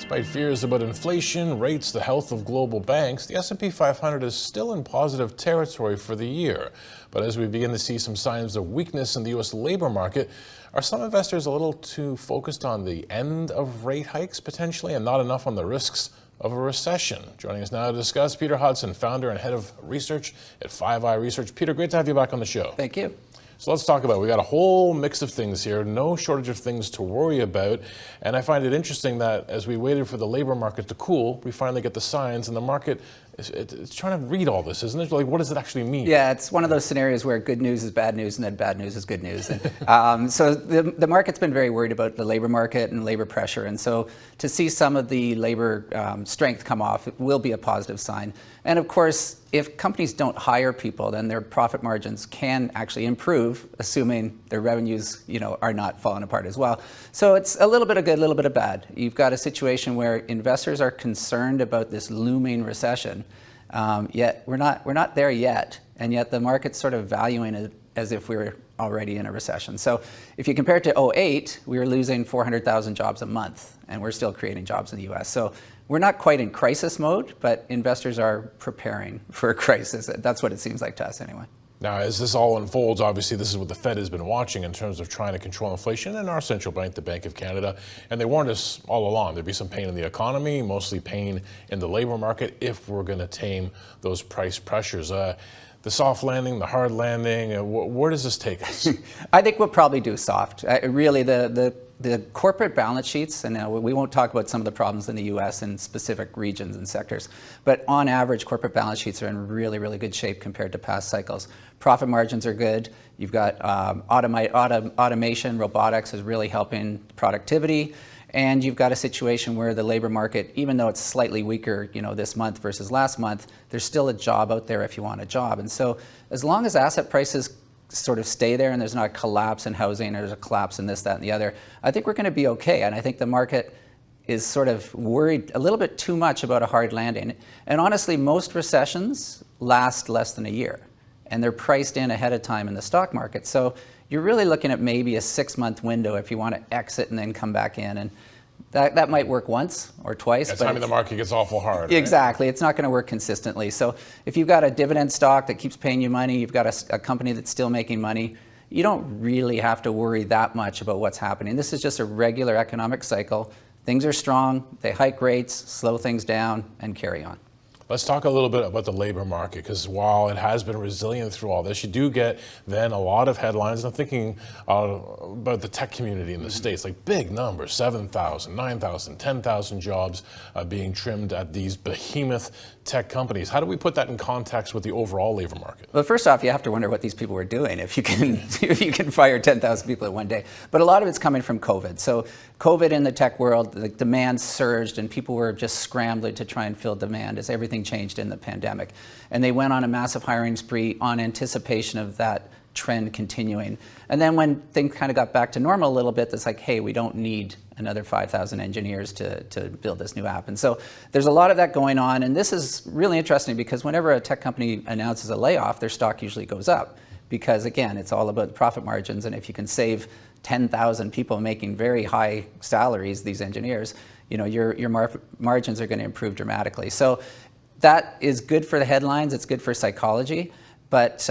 Despite fears about inflation, rates, the health of global banks, the S&P 500 is still in positive territory for the year. But as we begin to see some signs of weakness in the U.S. labor market, are some investors a little too focused on the end of rate hikes potentially and not enough on the risks of a recession? Joining us now to discuss, Peter Hodson, founder and head of research at 5i Research. Peter, great to have you back on the show. Thank you. So let's talk about it. We got a whole mix of things here, no shortage of things to worry about. And I find it interesting that as we waited for the labor market to cool, we finally get the signs, and the market it's trying to read all this, isn't it? Like, what does it actually mean? Yeah, it's one of those scenarios where good news is bad news and then bad news is good news. And, so the market's been very worried about the labor market and labor pressure. And so to see some of the labor strength come off, it will be a positive sign. And of course, if companies don't hire people, then their profit margins can actually improve, assuming their revenues, are not falling apart as well. So it's a little bit of good, a little bit of bad. You've got a situation where investors are concerned about this looming recession. Yet we're not there yet, and yet the market's sort of valuing it as if we were already in a recession. So if you compare it to 2008, we were losing 400,000 jobs a month, and we're still creating jobs in the U.S. So we're not quite in crisis mode, but investors are preparing for a crisis. That's what it seems like to us anyway. Now, as this all unfolds, obviously this is what the Fed has been watching in terms of trying to control inflation, and our central bank, the Bank of Canada. And they warned us all along there'd be some pain in the economy, mostly pain in the labor market if we're going to tame those price pressures. The soft landing, the hard landing, where does this take us? I think we'll probably do soft. Really, the corporate balance sheets, and now we won't talk about some of the problems in the U.S. in specific regions and sectors, but on average, corporate balance sheets are in really, really good shape compared to past cycles. Profit margins are good. You've got automation, robotics is really helping productivity. And you've got a situation where the labor market, even though it's slightly weaker, this month versus last month, there's still a job out there if you want a job. And so as long as asset prices sort of stay there and there's not a collapse in housing or there's a collapse in this, that, and the other, I think we're going to be okay. And I think the market is sort of worried a little bit too much about a hard landing. And honestly, most recessions last less than a year, and they're priced in ahead of time in the stock market. So you're really looking at maybe a 6-month window if you want to exit and then come back in. And that might work once or twice. That's time the market gets awful hard. Exactly. Right? It's not going to work consistently. So if you've got a dividend stock that keeps paying you money, you've got a company that's still making money, you don't really have to worry that much about what's happening. This is just a regular economic cycle. Things are strong. They hike rates, slow things down, and carry on. Let's talk a little bit about the labor market, because while it has been resilient through all this, you do get then a lot of headlines. I'm thinking about the tech community in the States, like big numbers, 7,000, 9,000, 10,000 jobs being trimmed at these behemoth tech companies. How do we put that in context with the overall labor market? Well, first off, you have to wonder what these people were doing if you can fire 10,000 people in one day. But a lot of it's coming from COVID. So COVID in the tech world, the demand surged and people were just scrambling to try and fill demand as everything changed in the pandemic. And they went on a massive hiring spree on anticipation of that trend continuing. And then when things kind of got back to normal a little bit, it's like, hey, we don't need another 5,000 engineers to build this new app. And so there's a lot of that going on. And this is really interesting because whenever a tech company announces a layoff, their stock usually goes up. Because again, it's all about profit margins. And if you can save 10,000 people making very high salaries, these engineers, your margins are going to improve dramatically. So that is good for the headlines. It's good for psychology. But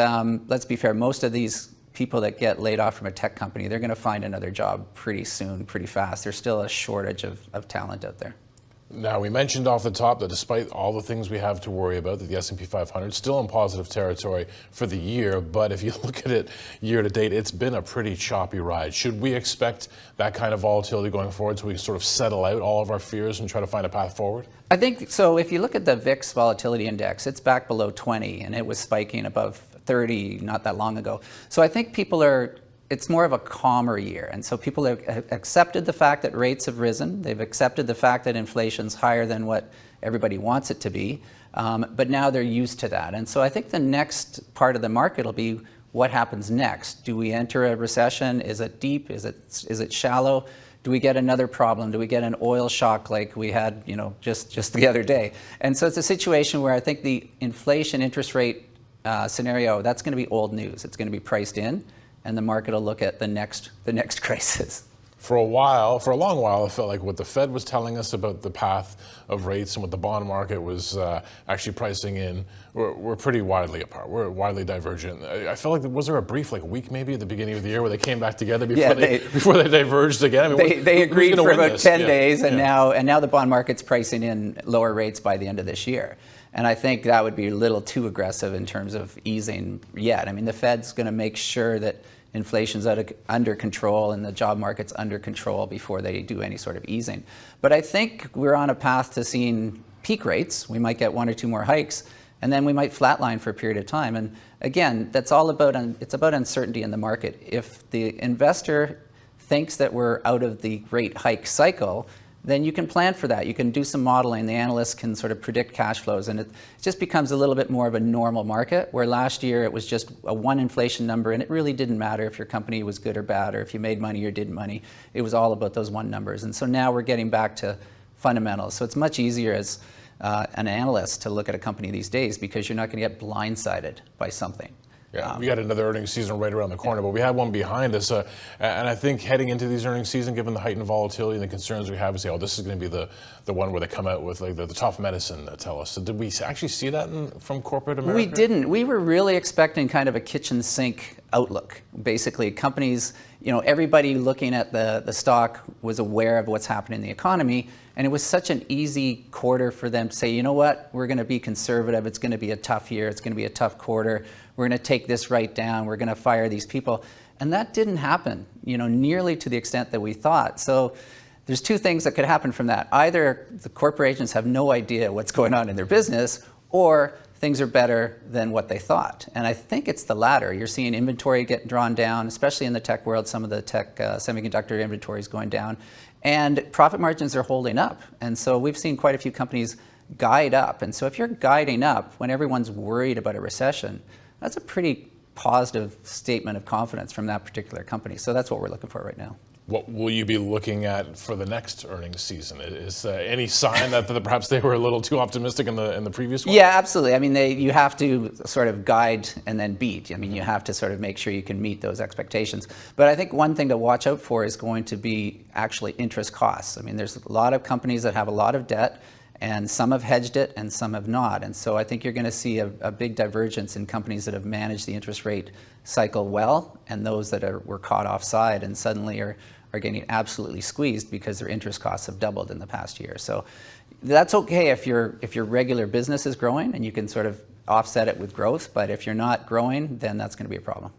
let's be fair, most of these people that get laid off from a tech company, they're going to find another job pretty soon, pretty fast. There's still a shortage of talent out there. Now, we mentioned off the top that despite all the things we have to worry about, that the S&P 500 is still in positive territory for the year. But if you look at it year to date, it's been a pretty choppy ride. Should we expect that kind of volatility going forward so we sort of settle out all of our fears and try to find a path forward? I think so. If you look at the VIX Volatility Index, it's back below 20, and it was spiking above 30 not that long ago. So I think it's more of a calmer year. And so people have accepted the fact that rates have risen. They've accepted the fact that inflation's higher than what everybody wants it to be. But now they're used to that. And so I think the next part of the market will be what happens next. Do we enter a recession? Is it deep? Is it shallow? Do we get another problem? Do we get an oil shock like we had, just the other day? And so it's a situation where I think the inflation interest rate scenario, that's going to be old news. It's going to be priced in, and the market will look at the next crisis. for a long while, it felt like what the Fed was telling us about the path of rates and what the bond market was actually pricing in were pretty widely apart. We're widely divergent. I felt like, was there a brief week maybe at the beginning of the year where they came back together before they diverged again? I mean, they agreed for about 10 Yeah. days, and now the bond market's pricing in lower rates by the end of this year. And I think that would be a little too aggressive in terms of easing yet. I mean, the Fed's going to make sure that inflation's under control and the job market's under control before they do any sort of easing. But I think we're on a path to seeing peak rates. We might get one or two more hikes, and then we might flatline for a period of time. And again, that's all about it's about uncertainty in the market. If the investor thinks that we're out of the rate hike cycle, then you can plan for that. You can do some modeling. The analysts can sort of predict cash flows, and it just becomes a little bit more of a normal market, where last year it was just a one inflation number, and it really didn't matter if your company was good or bad, or if you made money or didn't money. It was all about those one numbers. And so now we're getting back to fundamentals. So it's much easier as an analyst to look at a company these days, because you're not going to get blindsided by something. Yeah, we got another earnings season right around the corner, but we have one behind us. And I think heading into these earnings season, given the heightened volatility and the concerns we have, we say, oh, this is going to be the one where they come out with the tough medicine, tell us. So did we actually see that from corporate America? We didn't. We were really expecting kind of a kitchen sink outlook. Basically, companies, everybody looking at the stock was aware of what's happening in the economy, and it was such an easy quarter for them to say, you know what, we're going to be conservative. It's going to be a tough year. It's going to be a tough quarter. We're going to take this right down. We're going to fire these people. And that didn't happen, nearly to the extent that we thought. So there's two things that could happen from that. Either the corporations have no idea what's going on in their business, or things are better than what they thought. And I think it's the latter. You're seeing inventory get drawn down, especially in the tech world. Some of the tech semiconductor inventory is going down, and profit margins are holding up. And so we've seen quite a few companies guide up. And so if you're guiding up when everyone's worried about a recession, that's a pretty positive statement of confidence from that particular company. So that's what we're looking for right now. What will you be looking at for the next earnings season? Is any sign that perhaps they were a little too optimistic in the previous one? Yeah, absolutely. I mean, you have to sort of guide and then beat. I mean, you have to sort of make sure you can meet those expectations. But I think one thing to watch out for is going to be actually interest costs. I mean, there's a lot of companies that have a lot of debt, and some have hedged it and some have not. And so I think you're going to see a big divergence in companies that have managed the interest rate cycle well, and those that were caught offside and suddenly are getting absolutely squeezed because their interest costs have doubled in the past year. So that's okay if your regular business is growing and you can sort of offset it with growth, but if you're not growing, then that's going to be a problem.